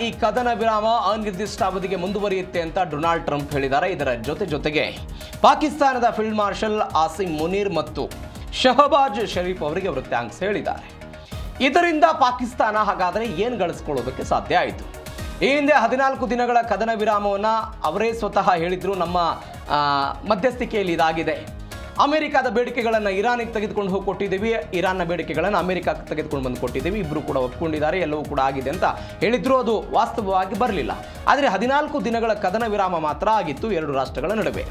ಈ ಕದನ ವಿರಾಮ ಅನಿರ್ದಿಷ್ಟ ಅವಧಿಗೆ ಮುಂದುವರಿಯುತ್ತೆ ಅಂತ ಡೊನಾಲ್ಡ್ ಟ್ರಂಪ್ ಹೇಳಿದ್ದಾರೆ. ಇದರ ಜೊತೆಗೆ ಪಾಕಿಸ್ತಾನದ ಫೀಲ್ಡ್ ಮಾರ್ಷಲ್ ಆಸಿಮ್ ಮುನೀರ್ ಮತ್ತು ಶಹಬಾಜ್ ಶರೀಫ್ ಅವರಿಗೆ ಅವರು ಥ್ಯಾಂಕ್ಸ್ ಹೇಳಿದ್ದಾರೆ. ಇದರಿಂದ ಪಾಕಿಸ್ತಾನ ಹಾಗಾದರೆ ಏನು ಗಳಿಸ್ಕೊಳ್ಳೋದಕ್ಕೆ ಸಾಧ್ಯ ಆಯಿತು? ಈ ಹಿಂದೆ 14 ದಿನಗಳ ಕದನ ವಿರಾಮವನ್ನು ಅವರೇ ಸ್ವತಃ ಹೇಳಿದ್ರು. ನಮ್ಮ ಮಧ್ಯಸ್ಥಿಕೆಯಲ್ಲಿ ಇದಾಗಿದೆ. ಅಮೆರಿಕದ ಬೇಡಿಕೆಗಳನ್ನು ಇರಾನಿಗೆ ತೆಗೆದುಕೊಂಡು ಹೋಗಿ ಕೊಟ್ಟಿದ್ದೀವಿ, ಇರಾನ್ನ ಬೇಡಿಕೆಗಳನ್ನು ಅಮೆರಿಕಕ್ಕೆ ತೆಗೆದುಕೊಂಡು ಬಂದು ಕೊಟ್ಟಿದ್ದೀವಿ, ಇಬ್ಬರು ಕೂಡ ಒಪ್ಕೊಂಡಿದ್ದಾರೆ, ಎಲ್ಲವೂ ಕೂಡ ಆಗಿದೆ ಅಂತ ಹೇಳಿದ್ರು. ಅದು ವಾಸ್ತವವಾಗಿ ಬರಲಿಲ್ಲ. ಆದರೆ 14 ದಿನಗಳ ಕದನ ವಿರಾಮ ಮಾತ್ರ ಆಗಿತ್ತು ಎರಡು ರಾಷ್ಟ್ರಗಳ ನಡುವೆ.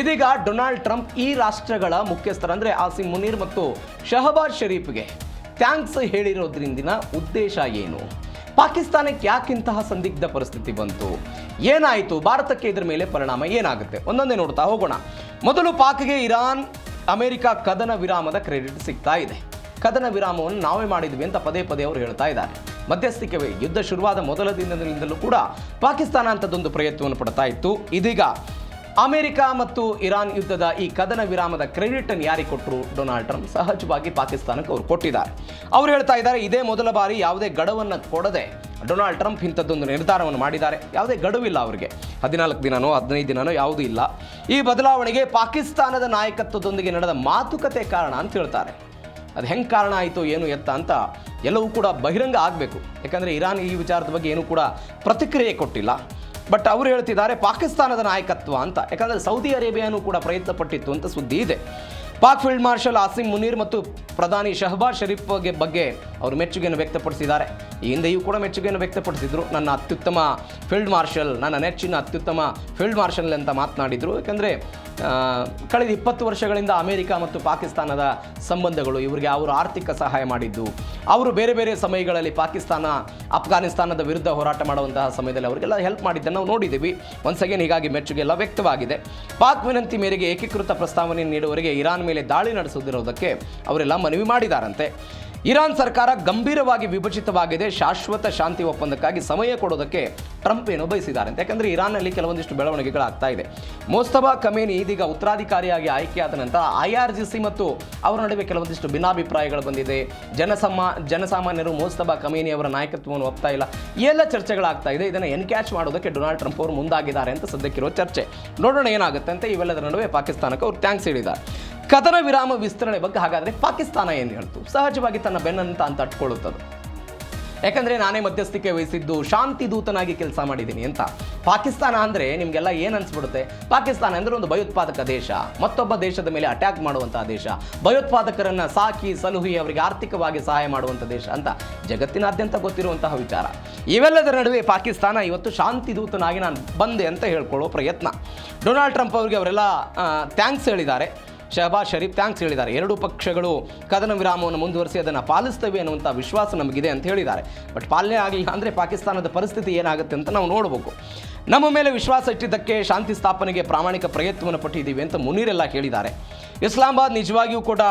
ಇದೀಗ ಡೊನಾಲ್ಡ್ ಟ್ರಂಪ್ ಈ ರಾಷ್ಟ್ರಗಳ ಮುಖ್ಯಸ್ಥರಂದರೆ ಆಸಿಮ್ ಮುನೀರ್ ಮತ್ತು ಶಹಬಾಜ್ ಶರೀಫ್ಗೆ ಥ್ಯಾಂಕ್ಸ್ ಹೇಳಿರೋದ್ರಿಂದಿನ ಉದ್ದೇಶ ಏನು? ಪಾಕಿಸ್ತಾನಕ್ಕೆ ಯಾಕಿಂತಹ ಸಂದಿಗ್ಧ ಪರಿಸ್ಥಿತಿ ಬಂತು? ಏನಾಯಿತು? ಭಾರತಕ್ಕೆ ಇದರ ಮೇಲೆ ಪರಿಣಾಮ ಏನಾಗುತ್ತೆ? ಒಂದೊಂದೇ ನೋಡ್ತಾ ಹೋಗೋಣ. ಮೊದಲು ಪಾಕ್ಗೆ ಇರಾನ್ ಅಮೆರಿಕ ಕದನ ವಿರಾಮದ ಕ್ರೆಡಿಟ್ ಸಿಗ್ತಾ ಇದೆ. ಕದನ ವಿರಾಮವನ್ನು ನಾವೇ ಮಾಡಿದ್ವಿ ಅಂತ ಪದೇ ಅವರು ಹೇಳ್ತಾ ಇದ್ದಾರೆ. ಮಧ್ಯಸ್ಥಿಕೆ ಯುದ್ಧ ಶುರುವಾದ ಮೊದಲ ದಿನದಿಂದಲೂ ಕೂಡ ಪಾಕಿಸ್ತಾನ ಅಂಥದ್ದೊಂದು ಪ್ರಯತ್ನವನ್ನು ಪಡ್ತಾ ಇತ್ತು. ಇದೀಗ ಅಮೆರಿಕ ಮತ್ತು ಇರಾನ್ ಯುದ್ಧದ ಈ ಕದನ ವಿರಾಮದ ಕ್ರೆಡಿಟ್ ಅನ್ನು ಯಾರಿಗೆ ಕೊಟ್ಟರು? ಡೊನಾಲ್ಡ್ ಟ್ರಂಪ್ ಸಹಜವಾಗಿ ಪಾಕಿಸ್ತಾನಕ್ಕೆ ಅವರು ಕೊಟ್ಟಿದ್ದಾರೆ. ಅವರು ಹೇಳ್ತಾ ಇದ್ದಾರೆ, ಇದೇ ಮೊದಲ ಬಾರಿ ಯಾವುದೇ ಗಡುವನ್ನು ಕೊಡದೆ ಡೊನಾಲ್ಡ್ ಟ್ರಂಪ್ ಇಂಥದ್ದೊಂದು ನಿರ್ಧಾರವನ್ನು ಮಾಡಿದ್ದಾರೆ. ಯಾವುದೇ ಗಡುವಿಲ್ಲ ಅವರಿಗೆ, 14 ದಿನನೋ 15 ದಿನನೋ ಯಾವುದೂ ಇಲ್ಲ. ಈ ಬದಲಾವಣೆಗೆ ಪಾಕಿಸ್ತಾನದ ನಾಯಕತ್ವದೊಂದಿಗೆ ನಡೆದ ಮಾತುಕತೆ ಕಾರಣ ಅಂತ ಹೇಳ್ತಾರೆ. ಅದು ಹೆಂಗೆ ಕಾರಣ ಆಯಿತು, ಏನು ಎತ್ತ ಅಂತ ಎಲ್ಲವೂ ಕೂಡ ಬಹಿರಂಗ ಆಗಬೇಕು. ಯಾಕಂದರೆ ಇರಾನ್ ಈ ವಿಚಾರದ ಬಗ್ಗೆ ಏನೂ ಕೂಡ ಪ್ರತಿಕ್ರಿಯೆ ಕೊಟ್ಟಿಲ್ಲ. ಬಟ್ ಅವರು ಹೇಳ್ತಿದ್ದಾರೆ ಪಾಕಿಸ್ತಾನದ ನಾಯಕತ್ವ ಅಂತ. ಯಾಕಂದರೆ ಸೌದಿ ಅರೇಬಿಯಾನೂ ಕೂಡ ಪ್ರಯತ್ನ ಪಟ್ಟಿತ್ತು ಅಂತ ಸುದ್ದಿ ಇದೆ. ಪಾಕ್ ಫೀಲ್ಡ್ ಮಾರ್ಷಲ್ ಆಸಿಮ್ ಮುನೀರ್ ಮತ್ತು ಪ್ರಧಾನಿ ಶಹಬಾಜ್ ಶರೀಫ್ ಬಗ್ಗೆ ಅವರು ಮೆಚ್ಚುಗೆಯನ್ನು ವ್ಯಕ್ತಪಡಿಸಿದ್ದಾರೆ. ಈ ಹಿಂದೆಯೂ ಕೂಡ ಮೆಚ್ಚುಗೆಯನ್ನು ವ್ಯಕ್ತಪಡಿಸಿದರು. ನನ್ನ ಅತ್ಯುತ್ತಮ ಫೀಲ್ಡ್ ಮಾರ್ಷಲ್, ನನ್ನ ನೆಚ್ಚಿನ ಅತ್ಯುತ್ತಮ ಫೀಲ್ಡ್ ಮಾರ್ಷಲ್ ಅಂತ ಮಾತನಾಡಿದರು. ಯಾಕಂದರೆ ಕಳೆದ 20 ವರ್ಷಗಳಿಂದ ಅಮೆರಿಕ ಮತ್ತು ಪಾಕಿಸ್ತಾನದ ಸಂಬಂಧಗಳು, ಇವರಿಗೆ ಅವರು ಆರ್ಥಿಕ ಸಹಾಯ ಮಾಡಿದ್ದು, ಅವರು ಬೇರೆ ಸಮಯಗಳಲ್ಲಿ ಪಾಕಿಸ್ತಾನ ಅಫ್ಘಾನಿಸ್ತಾನದ ವಿರುದ್ಧ ಹೋರಾಟ ಮಾಡುವಂತಹ ಸಮಯದಲ್ಲಿ ಅವರಿಗೆಲ್ಲ ಹೆಲ್ಪ್ ಮಾಡಿದ್ದನ್ನು ನಾವು ನೋಡಿದ್ದೀವಿ. ಒನ್ಸ್ ಅಗೇನ್ ಹೀಗಾಗಿ ಮೆಚ್ಚುಗೆ ಎಲ್ಲ ವ್ಯಕ್ತವಾಗಿದೆ. ಪಾಕ್ ವಿನಂತಿ ಮೇರೆಗೆ ಏಕೀಕೃತ ಪ್ರಸ್ತಾವನೆ ನೀಡುವವರೆಗೆ ಇರಾನ್ ಮೇಲೆ ದಾಳಿ ನಡೆಸುತ್ತಿರುವುದಕ್ಕೆ ಅವರೆಲ್ಲ ಮನವಿ ಮಾಡಿದ್ದಾರಂತೆ. ಇರಾನ್ ಸರ್ಕಾರ ಗಂಭೀರವಾಗಿ ವಿಭಜಿತವಾಗಿದೆ, ಶಾಶ್ವತ ಶಾಂತಿ ಒಪ್ಪಂದಕ್ಕಾಗಿ ಸಮಯ ಕೊಡೋದಕ್ಕೆ ಟ್ರಂಪ್ ಏನೋ ಬಯಸಿದ್ದಾರೆ. ಯಾಕಂದರೆ ಇರಾನ್ನಲ್ಲಿ ಕೆಲವೊಂದಿಷ್ಟು ಬೆಳವಣಿಗೆಗಳಾಗ್ತಾ ಇದೆ. ಮೋಸ್ತಬಾ ಖಮೇನಿ ಇದೀಗ ಉತ್ತರಾಧಿಕಾರಿಯಾಗಿ ಆಯ್ಕೆಯಾದ ನಂತರ IRGC ಮತ್ತು ಅವರ ನಡುವೆ ಕೆಲವೊಂದಿಷ್ಟು ಭಿನ್ನಾಭಿಪ್ರಾಯಗಳು ಬಂದಿದೆ. ಜನಸಾಮಾನ್ಯರು ಮೋಸ್ತಬಾ ಖಮೇನಿ ಅವರ ನಾಯಕತ್ವವನ್ನು ಒಪ್ತಾ ಇಲ್ಲ. ಎಲ್ಲ ಚರ್ಚೆಗಳಾಗ್ತಾ ಇದೆ. ಇದನ್ನು ಎನ್ಕ್ಯಾಚ್ ಮಾಡೋದಕ್ಕೆ ಡೊನಾಲ್ಡ್ ಟ್ರಂಪ್ ಅವರು ಮುಂದಾಗಿದ್ದಾರೆ ಅಂತ ಸದ್ಯಕ್ಕಿರೋ ಚರ್ಚೆ. ನೋಡೋಣ ಏನಾಗುತ್ತೆ ಅಂತ. ಇವೆಲ್ಲದರ ನಡುವೆ ಪಾಕಿಸ್ತಾನಕ್ಕೆ ಅವರು ಥ್ಯಾಂಕ್ಸ್ ಹೇಳಿದ್ದಾರೆ. ಕದನ ವಿರಾಮ ವಿಸ್ತರಣೆ ಬಗ್ಗೆ ಹಾಗಾದರೆ ಪಾಕಿಸ್ತಾನ ಏನು ಹೇಳ್ತು? ಸಹಜವಾಗಿ ತನ್ನ ಬೆನ್ನಂತ ಅಂತ ಅಟ್ಕೊಳ್ಳುತ್ತದೆ. ಯಾಕಂದರೆ ನಾನೇ ಮಧ್ಯಸ್ಥಿಕೆ ವಹಿಸಿದ್ದು, ಶಾಂತಿ ದೂತನಾಗಿ ಕೆಲಸ ಮಾಡಿದ್ದೀನಿ ಅಂತ. ಪಾಕಿಸ್ತಾನ ಅಂದರೆ ನಿಮಗೆಲ್ಲ ಏನು ಅನಿಸ್ಬಿಡುತ್ತೆ? ಪಾಕಿಸ್ತಾನ ಅಂದರೆ ಒಂದು ಭಯೋತ್ಪಾದಕ ದೇಶ, ಮತ್ತೊಬ್ಬ ದೇಶದ ಮೇಲೆ ಅಟ್ಯಾಕ್ ಮಾಡುವಂತಹ ದೇಶ, ಭಯೋತ್ಪಾದಕರನ್ನು ಸಾಕಿ ಸಲುಹಿ ಅವರಿಗೆ ಆರ್ಥಿಕವಾಗಿ ಸಹಾಯ ಮಾಡುವಂಥ ದೇಶ ಅಂತ ಜಗತ್ತಿನಾದ್ಯಂತ ಗೊತ್ತಿರುವಂತಹ ವಿಚಾರ. ಇವೆಲ್ಲದರ ನಡುವೆ ಪಾಕಿಸ್ತಾನ ಇವತ್ತು ಶಾಂತಿ ದೂತನಾಗಿ ನಾನು ಬಂದೆ ಅಂತ ಹೇಳ್ಕೊಳ್ಳೋ ಪ್ರಯತ್ನ. ಡೊನಾಲ್ಡ್ ಟ್ರಂಪ್ ಅವರಿಗೆ ಅವರೆಲ್ಲ ಥ್ಯಾಂಕ್ಸ್ ಹೇಳಿದ್ದಾರೆ. ಶಹಬಾಜ್ ಶರೀಫ್ ಥ್ಯಾಂಕ್ಸ್ ಹೇಳಿದ್ದಾರೆ. ಎರಡೂ ಪಕ್ಷಗಳು ಕದನ ವಿರಾಮವನ್ನು ಮುಂದುವರಿಸಿ ಅದನ್ನು ಪಾಲಿಸ್ತೇವೆ ಅನ್ನುವಂಥ ವಿಶ್ವಾಸ ನಮಗಿದೆ ಅಂತ ಹೇಳಿದ್ದಾರೆ. ಬಟ್ ಪಾಲನೆ ಆಗಲಿಲ್ಲ ಅಂದರೆ ಪಾಕಿಸ್ತಾನದ ಪರಿಸ್ಥಿತಿ ಏನಾಗುತ್ತೆ ಅಂತ ನಾವು ನೋಡಬೇಕು. ನಮ್ಮ ಮೇಲೆ ವಿಶ್ವಾಸ ಇಟ್ಟಿದ್ದಕ್ಕೆ ಶಾಂತಿ ಸ್ಥಾಪನೆಗೆ ಪ್ರಾಮಾಣಿಕ ಪ್ರಯತ್ನವನ್ನು ಪಟ್ಟಿದ್ದೀವಿ ಅಂತ ಮುನೀರೆಲ್ಲ ಹೇಳಿದ್ದಾರೆ. ಇಸ್ಲಾಮಾಬಾದ್ ನಿಜವಾಗಿಯೂ ಕೂಡ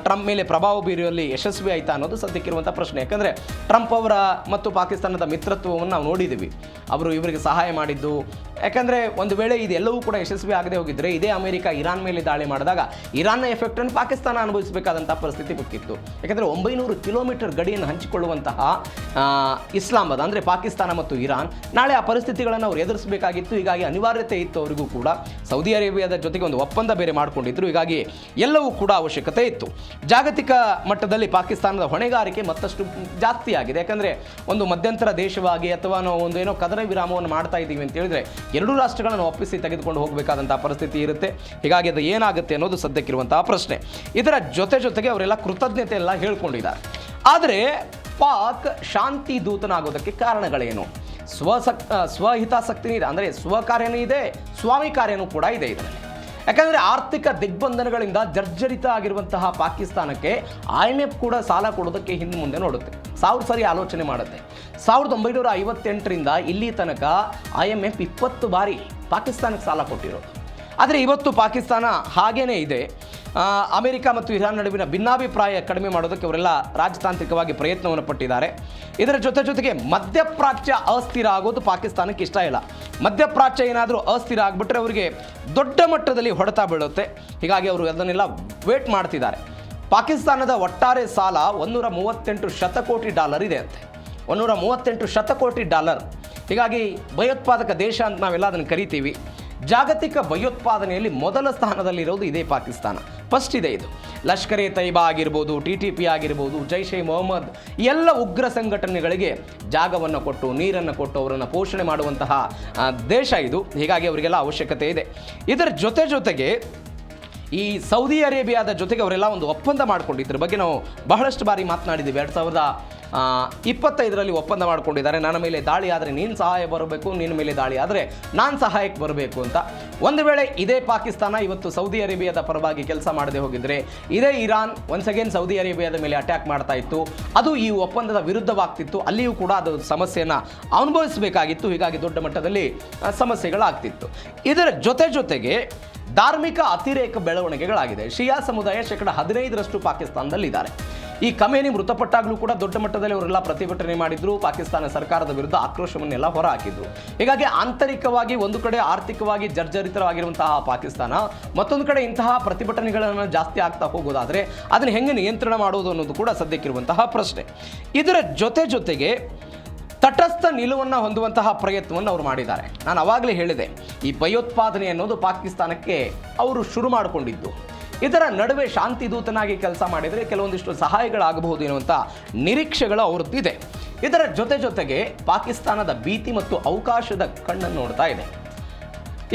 ಟ್ರಂಪ್ ಮೇಲೆ ಪ್ರಭಾವ ಬೀರುವಲ್ಲಿ ಯಶಸ್ವಿ ಆಯಿತಾ ಅನ್ನೋದು ಸದ್ಯಕ್ಕಿರುವಂಥ ಪ್ರಶ್ನೆ. ಯಾಕಂದರೆ ಟ್ರಂಪ್ ಅವರ ಮತ್ತು ಪಾಕಿಸ್ತಾನದ ಮಿತ್ರತ್ವವನ್ನು ನಾವು ನೋಡಿದ್ದೀವಿ. ಅವರು ಇವರಿಗೆ ಸಹಾಯ ಮಾಡಿದ್ದು. ಯಾಕಂದರೆ ಒಂದು ವೇಳೆ ಇದೆಲ್ಲವೂ ಕೂಡ ಯಶಸ್ವಿ ಆಗದೆ ಹೋಗಿದ್ದರೆ ಇದೇ ಅಮೆರಿಕ ಇರಾನ್ ಮೇಲೆ ದಾಳಿ ಮಾಡಿದಾಗ ಇರಾನ್ನ ಎಫೆಕ್ಟನ್ನು ಪಾಕಿಸ್ತಾನ ಅನುಭವಿಸಬೇಕಾದಂಥ ಪರಿಸ್ಥಿತಿ ಬೇಕಿತ್ತು. ಯಾಕಂದರೆ 900 ಕಿಲೋಮೀಟರ್ ಗಡಿಯನ್ನು ಹಂಚಿಕೊಳ್ಳುವಂತಹ ಇಸ್ಲಾಮಾಬಾದ್ ಅಂದರೆ ಪಾಕಿಸ್ತಾನ ಮತ್ತು ಇರಾನ್ ನಾಳೆ ಆ ಪರಿಸ್ಥಿತಿಗಳನ್ನು ಅವರು ಎದುರಿಸಬೇಕಾಗಿತ್ತು. ಹೀಗಾಗಿ ಅನಿವಾರ್ಯತೆ ಇತ್ತು ಅವರಿಗೂ ಕೂಡ. ಸೌದಿ ಅರೇಬಿಯಾದ ಜೊತೆಗೆ ಒಂದು ಒಪ್ಪಂದ ಬೇರೆ ಮಾಡಿಕೊಂಡಿದ್ರು. ಹೀಗಾಗಿ ಎಲ್ಲವೂ ಕೂಡ ಅವಶ್ಯಕತೆ ಇತ್ತು. ಜಾಗತಿಕ ಮಟ್ಟದಲ್ಲಿ ಪಾಕಿಸ್ತಾನದ ಹೊಣೆಗಾರಿಕೆ ಮತ್ತಷ್ಟು ಜಾಸ್ತಿ ಆಗಿದೆ. ಯಾಕಂದರೆ ಒಂದು ಮಧ್ಯಂತರ ದೇಶವಾಗಿ ಅಥವಾ ನಾವು ಒಂದು ಏನೋ ಕದನ ವಿರಾಮವನ್ನು ಮಾಡ್ತಾ ಇದ್ದೀವಿ ಅಂತ ಹೇಳಿದರೆ ಎರಡೂ ರಾಷ್ಟ್ರಗಳನ್ನು ಒಪ್ಪಿಸಿ ತೆಗೆದುಕೊಂಡು ಹೋಗಬೇಕಾದಂಥ ಪರಿಸ್ಥಿತಿ ಇರುತ್ತೆ. ಹೀಗಾಗಿ ಅದು ಏನಾಗುತ್ತೆ ಅನ್ನೋದು ಸದ್ಯಕ್ಕಿರುವಂತಹ ಪ್ರಶ್ನೆ. ಇದರ ಜೊತೆಗೆ ಅವರೆಲ್ಲ ಕೃತಜ್ಞತೆ ಎಲ್ಲ ಹೇಳ್ಕೊಂಡಿದ್ದಾರೆ. ಆದರೆ ಪಾಕ್ ಶಾಂತಿ ದೂತನಾಗೋದಕ್ಕೆ ಕಾರಣಗಳೇನು? ಸ್ವಹಿತಾಸಕ್ತಿನೂ ಇದೆ, ಅಂದರೆ ಸ್ವಕಾರ್ಯನೂ ಇದೆ, ಸ್ವಾಮಿ ಕಾರ್ಯನೂ ಕೂಡ ಇದೆ ಇದರಲ್ಲಿ. ಯಾಕಂದರೆ ಆರ್ಥಿಕ ದಿಗ್ಬಂಧನಗಳಿಂದ ಜರ್ಜರಿತ ಆಗಿರುವಂತಹ ಪಾಕಿಸ್ತಾನಕ್ಕೆ IMF ಕೂಡ ಸಾಲ ಕೊಡೋದಕ್ಕೆ ಹಿಂದೆ ಮುಂದೆ ನೋಡುತ್ತೆ, 1000 ಸರಿ ಆಲೋಚನೆ ಮಾಡುತ್ತೆ. 1958ರಿಂದ ಇಲ್ಲಿ ತನಕ IMF 20 ಬಾರಿ ಪಾಕಿಸ್ತಾನಕ್ಕೆ ಸಾಲ ಕೊಟ್ಟಿರೋದು. ಆದರೆ ಇವತ್ತು ಪಾಕಿಸ್ತಾನ ಹಾಗೇ ಇದೆ. ಅಮೆರಿಕ ಮತ್ತು ಇರಾನ್ ನಡುವಿನ ಭಿನ್ನಾಭಿಪ್ರಾಯ ಕಡಿಮೆ ಮಾಡೋದಕ್ಕೆ ಅವರೆಲ್ಲ ರಾಜತಾಂತ್ರಿಕವಾಗಿ ಪ್ರಯತ್ನವನ್ನು ಪಟ್ಟಿದ್ದಾರೆ. ಇದರ ಜೊತೆಗೆ ಮಧ್ಯಪ್ರಾಚ್ಯ ಅಸ್ಥಿರ ಆಗೋದು ಪಾಕಿಸ್ತಾನಕ್ಕೆ ಇಷ್ಟ ಇಲ್ಲ. ಮಧ್ಯಪ್ರಾಚ್ಯ ಏನಾದರೂ ಅಸ್ಥಿರ ಆಗಿಬಿಟ್ರೆ ಅವರಿಗೆ ದೊಡ್ಡ ಮಟ್ಟದಲ್ಲಿ ಹೊಡೆತ ಬೀಳುತ್ತೆ. ಹೀಗಾಗಿ ಅವರು ಅದನ್ನೆಲ್ಲ ವೇಟ್ ಮಾಡ್ತಿದ್ದಾರೆ. ಪಾಕಿಸ್ತಾನದ ಒಟ್ಟಾರೆ ಸಾಲ $138 ಶತಕೋಟಿ ಇದೆ ಅಂತೆ. $138 ಶತಕೋಟಿ. ಹೀಗಾಗಿ ಭಯೋತ್ಪಾದಕ ದೇಶ ಅಂತ ನಾವೆಲ್ಲ ಅದನ್ನು ಕರಿತೀವಿ. ಜಾಗತಿಕ ಭಯೋತ್ಪಾದನೆಯಲ್ಲಿ ಮೊದಲ ಸ್ಥಾನದಲ್ಲಿರೋದು ಇದೇ ಪಾಕಿಸ್ತಾನ, ಫಸ್ಟ್ ಇದೆ ಇದು. ಲಷ್ಕರ್ ಎ ತೈಬಾ ಆಗಿರ್ಬೋದು, TTP ಆಗಿರ್ಬೋದು, ಜೈಷ್ ಎ ಮೊಹಮ್ಮದ್, ಎಲ್ಲ ಉಗ್ರ ಸಂಘಟನೆಗಳಿಗೆ ಜಾಗವನ್ನು ಕೊಟ್ಟು ನೀರನ್ನು ಕೊಟ್ಟು ಅವರನ್ನು ಪೋಷಣೆ ಮಾಡುವಂತಹ ದೇಶ ಇದು. ಹೀಗಾಗಿ ಅವರಿಗೆಲ್ಲ ಅವಶ್ಯಕತೆ ಇದೆ. ಇದರ ಜೊತೆಗೆ ಈ ಸೌದಿ ಅರೇಬಿಯಾದ ಜೊತೆಗೆ ಅವರೆಲ್ಲ ಒಂದು ಒಪ್ಪಂದ ಮಾಡಿಕೊಂಡಿದ್ರ ಬಗ್ಗೆ ನಾವು ಬಹಳಷ್ಟು ಬಾರಿ ಮಾತನಾಡಿದ್ದೀವಿ. 2025ರಲ್ಲಿ ಒಪ್ಪಂದ ಮಾಡಿಕೊಂಡಿದ್ದಾರೆ. ನನ್ನ ಮೇಲೆ ದಾಳಿ ಆದರೆ ನೀನು ಸಹಾಯ ಬರಬೇಕು, ನಿನ್ನ ಮೇಲೆ ದಾಳಿ ಆದರೆ ನಾನು ಸಹಾಯಕ್ಕೆ ಬರಬೇಕು ಅಂತ. ಒಂದು ವೇಳೆ ಇದೇ ಪಾಕಿಸ್ತಾನ ಇವತ್ತು ಸೌದಿ ಅರೇಬಿಯಾದ ಪರವಾಗಿ ಕೆಲಸ ಮಾಡದೆ ಹೋಗಿದ್ರೆ, ಇದೇ ಇರಾನ್ ಒನ್ಸ್ ಅಗೇನ್ ಸೌದಿ ಅರೇಬಿಯಾದ ಮೇಲೆ ಅಟ್ಯಾಕ್ ಮಾಡ್ತಾ ಇತ್ತು, ಅದು ಈ ಒಪ್ಪಂದದ ವಿರುದ್ಧವಾಗ್ತಿತ್ತು, ಅಲ್ಲಿಯೂ ಕೂಡ ಅದು ಸಮಸ್ಯೆಯನ್ನು ಅನುಭವಿಸಬೇಕಾಗಿತ್ತು. ಹೀಗಾಗಿ ದೊಡ್ಡ ಮಟ್ಟದಲ್ಲಿ ಸಮಸ್ಯೆಗಳಾಗ್ತಿತ್ತು. ಇದರ ಜೊತೆಗೆ ಧಾರ್ಮಿಕ ಅತಿರೇಕ ಬೆಳವಣಿಗೆಗಳಾಗಿದೆ. ಶಿಯಾ ಸಮುದಾಯ 15% ಪಾಕಿಸ್ತಾನದಲ್ಲಿದ್ದಾರೆ. ಈ ಖಮೇನಿ ಮೃತಪಟ್ಟಾಗಲೂ ಕೂಡ ದೊಡ್ಡ ಮಟ್ಟದಲ್ಲಿ ಅವರೆಲ್ಲ ಪ್ರತಿಭಟನೆ ಮಾಡಿದ್ರು, ಪಾಕಿಸ್ತಾನ ಸರ್ಕಾರದ ವಿರುದ್ಧ ಆಕ್ರೋಶವನ್ನೆಲ್ಲ ಹೊರಹಾಕಿದ್ರು. ಹೀಗಾಗಿ ಆಂತರಿಕವಾಗಿ ಒಂದು ಕಡೆ ಆರ್ಥಿಕವಾಗಿ ಜರ್ಜರಿತವಾಗಿರುವಂತಹ ಪಾಕಿಸ್ತಾನ, ಮತ್ತೊಂದು ಕಡೆ ಇಂತಹ ಪ್ರತಿಭಟನೆಗಳನ್ನು ಜಾಸ್ತಿ ಆಗ್ತಾ ಹೋಗೋದಾದರೆ ಅದನ್ನು ಹೆಂಗೆ ನಿಯಂತ್ರಣ ಮಾಡೋದು ಅನ್ನೋದು ಕೂಡ ಸದ್ಯಕ್ಕಿರುವಂತಹ ಪ್ರಶ್ನೆ. ಇದರ ಜೊತೆಗೆ ತಟಸ್ಥ ನಿಲುವನ್ನು ಹೊಂದುವಂತಹ ಪ್ರಯತ್ನವನ್ನು ಅವರು ಮಾಡಿದ್ದಾರೆ. ನಾನು ಆವಾಗಲೇ ಹೇಳಿದೆ, ಈ ಭಯೋತ್ಪಾದನೆ ಅನ್ನೋದು ಪಾಕಿಸ್ತಾನಕ್ಕೆ ಅವರು ಶುರು ಮಾಡಿಕೊಂಡಿದ್ದು. ಇದರ ನಡುವೆ ಶಾಂತಿ ದೂತನಾಗಿ ಕೆಲಸ ಮಾಡಿದರೆ ಕೆಲವೊಂದಿಷ್ಟು ಸಹಾಯಗಳಾಗಬಹುದು ಎನ್ನುವಂಥ ನಿರೀಕ್ಷೆಗಳು ಅವ್ರದ್ದಿದೆ. ಇದರ ಜೊತೆಗೆ ಪಾಕಿಸ್ತಾನದ ಭೀತಿ ಮತ್ತು ಅವಕಾಶದ ಕಣ್ಣನ್ನು ನೋಡ್ತಾ ಇದೆ.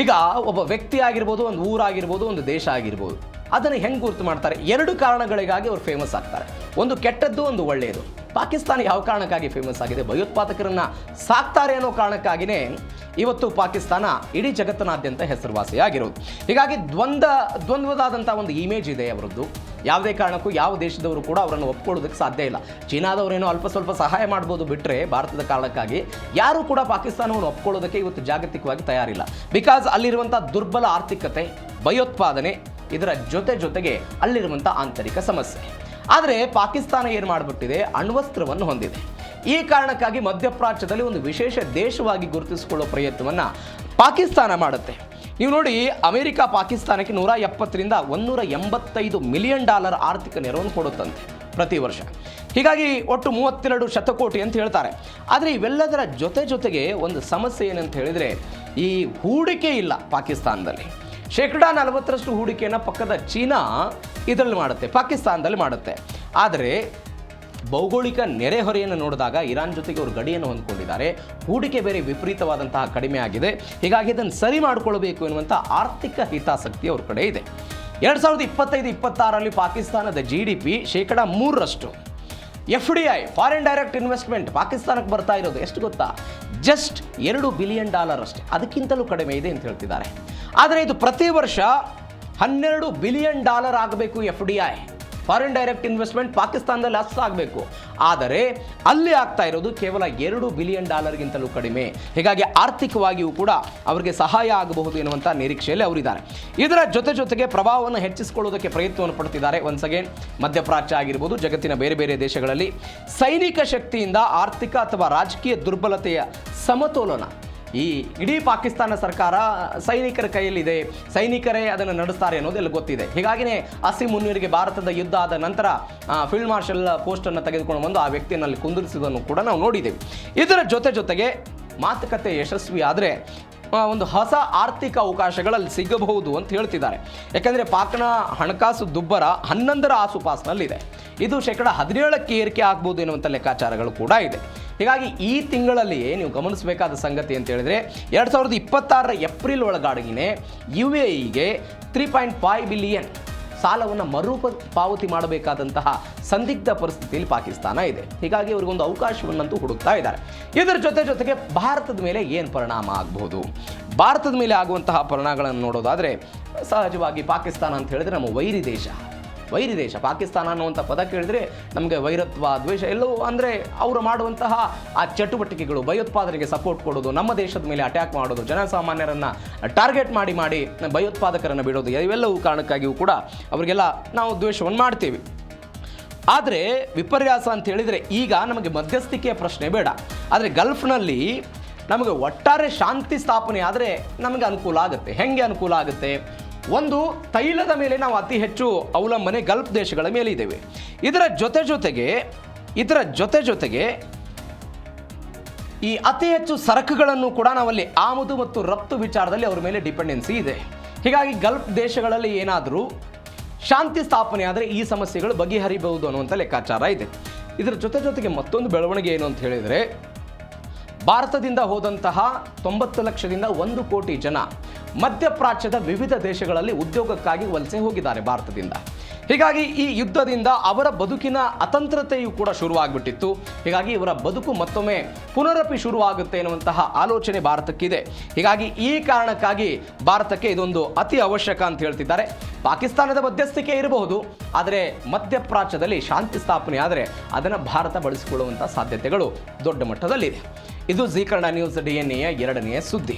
ಈಗ ಒಬ್ಬ ವ್ಯಕ್ತಿ ಆಗಿರ್ಬೋದು, ಒಂದು ಊರಾಗಿರ್ಬೋದು, ಒಂದು ದೇಶ ಆಗಿರ್ಬೋದು, ಅದನ್ನು ಹೆಂಗೆ ಗುರುತು ಮಾಡ್ತಾರೆ? 2 ಕಾರಣಗಳಿಗಾಗಿ ಅವರು ಫೇಮಸ್ ಆಗ್ತಾರೆ. ಒಂದು ಕೆಟ್ಟದ್ದು, ಒಂದು ಒಳ್ಳೆಯದು. ಪಾಕಿಸ್ತಾನ ಯಾವ ಕಾರಣಕ್ಕಾಗಿ ಫೇಮಸ್ ಆಗಿದೆ? ಭಯೋತ್ಪಾದಕರನ್ನು ಸಾಕ್ತಾರೆ ಅನ್ನೋ ಕಾರಣಕ್ಕಾಗಿಯೇ ಇವತ್ತು ಪಾಕಿಸ್ತಾನ ಇಡೀ ಜಗತ್ತಿನಾದ್ಯಂತ ಹೆಸರುವಾಸಿಯಾಗಿರೋದು. ಹೀಗಾಗಿ ದ್ವಂದ್ವದಾದಂಥ ಒಂದು ಇಮೇಜ್ ಇದೆ ಅವರದ್ದು. ಯಾವುದೇ ಕಾರಣಕ್ಕೂ ಯಾವ ದೇಶದವರು ಕೂಡ ಅವರನ್ನು ಒಪ್ಕೊಳ್ಳೋದಕ್ಕೆ ಸಾಧ್ಯ ಇಲ್ಲ. ಚೀನಾದವರೇನೋ ಅಲ್ಪ ಸ್ವಲ್ಪ ಸಹಾಯ ಮಾಡ್ಬೋದು ಬಿಟ್ಟರೆ, ಭಾರತದ ಕಾರಣಕ್ಕಾಗಿ ಯಾರೂ ಕೂಡ ಪಾಕಿಸ್ತಾನವನ್ನು ಒಪ್ಕೊಳ್ಳೋದಕ್ಕೆ ಇವತ್ತು ಜಾಗತಿಕವಾಗಿ ತಯಾರಿಲ್ಲ. ಬಿಕಾಸ್ ಅಲ್ಲಿರುವಂಥ ದುರ್ಬಲ ಆರ್ಥಿಕತೆ, ಭಯೋತ್ಪಾದನೆ, ಇದರ ಜೊತೆಗೆ ಅಲ್ಲಿರುವಂಥ ಆಂತರಿಕ ಸಮಸ್ಯೆ. ಆದರೆ ಪಾಕಿಸ್ತಾನ ಏನು ಮಾಡಿಬಿಟ್ಟಿದೆ? ಅಣ್ವಸ್ತ್ರವನ್ನು ಹೊಂದಿದೆ. ಈ ಕಾರಣಕ್ಕಾಗಿ ಮಧ್ಯಪ್ರಾಚ್ಯದಲ್ಲಿ ಒಂದು ವಿಶೇಷ ದೇಶವಾಗಿ ಗುರುತಿಸಿಕೊಳ್ಳೋ ಪ್ರಯತ್ನವನ್ನು ಪಾಕಿಸ್ತಾನ ಮಾಡುತ್ತೆ. ನೀವು ನೋಡಿ, ಅಮೆರಿಕ ಪಾಕಿಸ್ತಾನಕ್ಕೆ $170 ರಿಂದ $185 ಮಿಲಿಯನ್ ಆರ್ಥಿಕ ನೆರವನ್ನು ಕೊಡುತ್ತಂತೆ ಪ್ರತಿ ವರ್ಷ. ಹೀಗಾಗಿ ಒಟ್ಟು 32 ಶತಕೋಟಿ ಅಂತ ಹೇಳ್ತಾರೆ. ಆದರೆ ಇವೆಲ್ಲದರ ಜೊತೆಗೆ ಒಂದು ಸಮಸ್ಯೆ ಏನಂತ ಹೇಳಿದರೆ, ಈ ಹೂಡಿಕೆ ಇಲ್ಲ ಪಾಕಿಸ್ತಾನದಲ್ಲಿ. 40% ಹೂಡಿಕೆಯನ್ನು ಪಕ್ಕದ ಚೀನಾ ಇದರಲ್ಲಿ ಮಾಡುತ್ತೆ, ಪಾಕಿಸ್ತಾನದಲ್ಲಿ ಮಾಡುತ್ತೆ. ಆದರೆ ಭೌಗೋಳಿಕ ನೆರೆಹೊರೆಯನ್ನು ನೋಡಿದಾಗ ಇರಾನ್ ಜೊತೆಗೆ ಅವರು ಗಡಿಯನ್ನು ಹೊಂದಿಕೊಂಡಿದ್ದಾರೆ. ಹೂಡಿಕೆ ಬೇರೆ ವಿಪರೀತವಾದಂತಹ ಕಡಿಮೆ ಆಗಿದೆ. ಹೀಗಾಗಿ ಇದನ್ನು ಸರಿ ಮಾಡಿಕೊಳ್ಬೇಕು ಎನ್ನುವಂಥ ಆರ್ಥಿಕ ಹಿತಾಸಕ್ತಿ ಅವ್ರ ಕಡೆ ಇದೆ. 2025-26ರಲ್ಲಿ ಪಾಕಿಸ್ತಾನದ GDP 3% FDI foreign direct investment ಪಾಕಿಸ್ತಾನಕ್ಕೆ ಬರ್ತಾ ಇರೋದು ಎಷ್ಟು ಗೊತ್ತಾ? ಜಸ್ಟ್ $2 ಬಿಲಿಯನ್ ಅಷ್ಟೇ, ಅದಕ್ಕಿಂತಲೂ ಕಡಿಮೆ ಇದೆ ಅಂತ ಹೇಳ್ತಿದ್ದಾರೆ. ಆದರೆ ಇದು ಪ್ರತಿ ವರ್ಷ $12 ಬಿಲಿಯನ್ ಆಗಬೇಕು. FDI ಫಾರಿನ್ ಡೈರೆಕ್ಟ್ ಇನ್ವೆಸ್ಟ್ಮೆಂಟ್ ಪಾಕಿಸ್ತಾನದಲ್ಲಿ ಆಗಬೇಕು. ಆದರೆ ಅಲ್ಲಿ ಆಗ್ತಾ ಇರೋದು ಕೇವಲ $2 ಬಿಲಿಯನ್ ಗಿಂತಲೂ ಕಡಿಮೆ. ಹೀಗಾಗಿ ಆರ್ಥಿಕವಾಗಿಯೂ ಕೂಡ ಅವರಿಗೆ ಸಹಾಯ ಆಗಬಹುದು ಎನ್ನುವಂಥ ನಿರೀಕ್ಷೆಯಲ್ಲಿ ಅವರಿದ್ದಾರೆ. ಇದರ ಜೊತೆಗೆ ಪ್ರಭಾವವನ್ನು ಹೆಚ್ಚಿಸಿಕೊಳ್ಳುವುದಕ್ಕೆ ಪ್ರಯತ್ನವನ್ನು ಪಡ್ತಿದ್ದಾರೆ. ಒನ್ಸ್ ಅಗೇನ್ ಮಧ್ಯಪ್ರಾಚ್ಯ ಆಗಿರ್ಬೋದು, ಜಗತ್ತಿನ ಬೇರೆ ಬೇರೆ ದೇಶಗಳಲ್ಲಿ ಸೈನಿಕ ಶಕ್ತಿಯಿಂದ ಆರ್ಥಿಕ ಅಥವಾ ರಾಜಕೀಯ ದುರ್ಬಲತೆಯ ಸಮತೋಲನ ಈ ಇಡೀ ಪಾಕಿಸ್ತಾನ ಸರ್ಕಾರ ಸೈನಿಕರ ಕೈಯಲ್ಲಿದೆ, ಸೈನಿಕರೇ ಅದನ್ನು ನಡೆಸ್ತಾರೆ ಅನ್ನೋದೆಲ್ಲ ಗೊತ್ತಿದೆ. ಹೀಗಾಗಿಯೇ ಅಸೀಂ ಮುನೀರ್ಗೆ ಭಾರತದ ಯುದ್ಧ ಆದ ನಂತರ ಫೀಲ್ಡ್ ಮಾರ್ಷಲ್ ಪೋಸ್ಟನ್ನು ತೆಗೆದುಕೊಂಡು ಬಂದು ಆ ವ್ಯಕ್ತಿಯಲ್ಲಿ ಕುಂದಿರಿಸಿದ್ದನ್ನು ಕೂಡ ನಾವು ನೋಡಿದ್ದೇವೆ. ಇದರ ಜೊತೆಗೆ ಮಾತುಕತೆ ಯಶಸ್ವಿ ಆದರೆ ಒಂದು ಹೊಸ ಆರ್ಥಿಕ ಅವಕಾಶಗಳಲ್ಲಿ ಸಿಗಬಹುದು ಅಂತ ಹೇಳ್ತಿದ್ದಾರೆ. ಯಾಕೆಂದರೆ ಪಾಕ್ನ ಹಣಕಾಸು ದುಬ್ಬರ 11ರ ಆಸುಪಾಸಿನಲ್ಲಿದೆ. ಇದು 17% ಏರಿಕೆ ಆಗ್ಬೋದು ಎನ್ನುವಂಥ ಲೆಕ್ಕಾಚಾರಗಳು ಕೂಡ ಇದೆ. ಹೀಗಾಗಿ ಈ ತಿಂಗಳಲ್ಲಿಯೇ ನೀವು ಗಮನಿಸಬೇಕಾದ ಸಂಗತಿ ಅಂತ ಹೇಳಿದರೆ 2026ರ ಏಪ್ರಿಲ್ ಒಳಗಾಗಿನೇ UAEಗೆ 3.5 ಬಿಲಿಯನ್ ಸಾಲವನ್ನು ಪಾವತಿ ಮಾಡಬೇಕಾದಂತಹ ಸಂದಿಗ್ಧ ಪರಿಸ್ಥಿತಿಯಲ್ಲಿ ಪಾಕಿಸ್ತಾನ ಇದೆ. ಹೀಗಾಗಿ ಅವರಿಗೊಂದು ಅವಕಾಶವನ್ನಂತೂ ಹುಡುಕ್ತಾ ಇದ್ದಾರೆ. ಇದರ ಜೊತೆಗೆ ಭಾರತದ ಮೇಲೆ ಏನು ಪರಿಣಾಮ ಆಗಬಹುದು? ಭಾರತದ ಮೇಲೆ ಆಗುವಂತಹ ಪರಿಣಾಮಗಳನ್ನು ನೋಡೋದಾದರೆ ಸಹಜವಾಗಿ ಪಾಕಿಸ್ತಾನ ಅಂತ ಹೇಳಿದರೆ ನಮ್ಮ ವೈರಿ ದೇಶ. ಪಾಕಿಸ್ತಾನ ಅನ್ನುವಂಥ ಪದ ಕೇಳಿದರೆ ನಮಗೆ ವೈರತ್ವ, ದ್ವೇಷ ಎಲ್ಲವೂ, ಅಂದರೆ ಅವರು ಮಾಡುವಂತಹ ಆ ಚಟುವಟಿಕೆಗಳು, ಭಯೋತ್ಪಾದನೆಗೆ ಸಪೋರ್ಟ್ ಕೊಡೋದು, ನಮ್ಮ ದೇಶದ ಮೇಲೆ ಅಟ್ಯಾಕ್ ಮಾಡೋದು, ಜನಸಾಮಾನ್ಯರನ್ನು ಟಾರ್ಗೆಟ್ ಮಾಡಿ ಭಯೋತ್ಪಾದಕರನ್ನು ಬಿಡೋದು, ಇವೆಲ್ಲವೂ ಕಾರಣಕ್ಕಾಗಿಯೂ ಕೂಡ ಅವರಿಗೆಲ್ಲ ನಾವು ದ್ವೇಷವನ್ನು ಮಾಡ್ತೀವಿ. ಆದರೆ ವಿಪರ್ಯಾಸ ಅಂತ ಹೇಳಿದರೆ ಈಗ ನಮಗೆ ಮಧ್ಯಸ್ಥಿಕೆಯ ಪ್ರಶ್ನೆ ಬೇಡ. ಆದರೆ ಗಲ್ಫ್ನಲ್ಲಿ ನಮಗೆ ಒಟ್ಟಾರೆ ಶಾಂತಿ ಸ್ಥಾಪನೆ ಆದರೆ ನಮಗೆ ಅನುಕೂಲ ಆಗುತ್ತೆ. ಹೆಂಗೆ ಅನುಕೂಲ ಆಗುತ್ತೆ? ಒಂದು, ತೈಲದ ಮೇಲೆ ನಾವು ಅತಿ ಹೆಚ್ಚು ಅವಲಂಬನೆ ಗಲ್ಫ್ ದೇಶಗಳ ಮೇಲೆ ಇದ್ದೇವೆ. ಇದರ ಜೊತೆಗೆ ಈ ಅತಿ ಹೆಚ್ಚು ಸರಕುಗಳನ್ನು ಕೂಡ ನಾವಲ್ಲಿ ಆಮದು ಮತ್ತು ರಫ್ತು ವಿಚಾರದಲ್ಲಿ ಅವರ ಮೇಲೆ ಡಿಪೆಂಡೆನ್ಸಿ ಇದೆ. ಹೀಗಾಗಿ ಗಲ್ಫ್ ದೇಶಗಳಲ್ಲಿ ಏನಾದರೂ ಶಾಂತಿ ಸ್ಥಾಪನೆ ಆದರೆ ಈ ಸಮಸ್ಯೆಗಳು ಬಗೆಹರಿಬಹುದು ಅನ್ನುವಂಥ ಲೆಕ್ಕಾಚಾರ ಇದೆ. ಇದರ ಜೊತೆಗೆ ಮತ್ತೊಂದು ಬೆಳವಣಿಗೆ ಏನು ಅಂತ ಹೇಳಿದರೆ, ಭಾರತದಿಂದ ಹೋದಂತಹ 90 ಲಕ್ಷದಿಂದ 1 ಕೋಟಿ ಜನ ಮಧ್ಯಪ್ರಾಚ್ಯದ ವಿವಿಧ ದೇಶಗಳಲ್ಲಿ ಉದ್ಯೋಗಕ್ಕಾಗಿ ವಲಸೆ ಹೋಗಿದ್ದಾರೆ ಭಾರತದಿಂದ. ಹೀಗಾಗಿ ಈ ಯುದ್ಧದಿಂದ ಅವರ ಬದುಕಿನ ಅತಂತ್ರತೆಯೂ ಕೂಡ ಶುರುವಾಗ್ಬಿಟ್ಟಿತ್ತು. ಹೀಗಾಗಿ ಇವರ ಬದುಕು ಮತ್ತೊಮ್ಮೆ ಪುನರಪಿ ಶುರುವಾಗುತ್ತೆ ಎನ್ನುವಂತಹ ಆಲೋಚನೆ ಭಾರತಕ್ಕಿದೆ. ಹೀಗಾಗಿ ಈ ಕಾರಣಕ್ಕಾಗಿ ಭಾರತಕ್ಕೆ ಇದೊಂದು ಅತಿ ಅವಶ್ಯಕ ಅಂತ ಹೇಳ್ತಿದ್ದಾರೆ. ಪಾಕಿಸ್ತಾನದ ಮಧ್ಯಸ್ಥಿಕೆ ಇರಬಹುದು, ಆದರೆ ಮಧ್ಯಪ್ರಾಚ್ಯದಲ್ಲಿ ಶಾಂತಿ ಸ್ಥಾಪನೆ ಆದರೆ ಅದನ್ನು ಭಾರತ ಬಳಸಿಕೊಳ್ಳುವಂಥ ಸಾಧ್ಯತೆಗಳು ದೊಡ್ಡ ಮಟ್ಟದಲ್ಲಿದೆ. ಇದು ಜೀ ಕನ್ನಡ ನ್ಯೂಸ್ DNA ಯ 2ನೇ ಸುದ್ದಿ.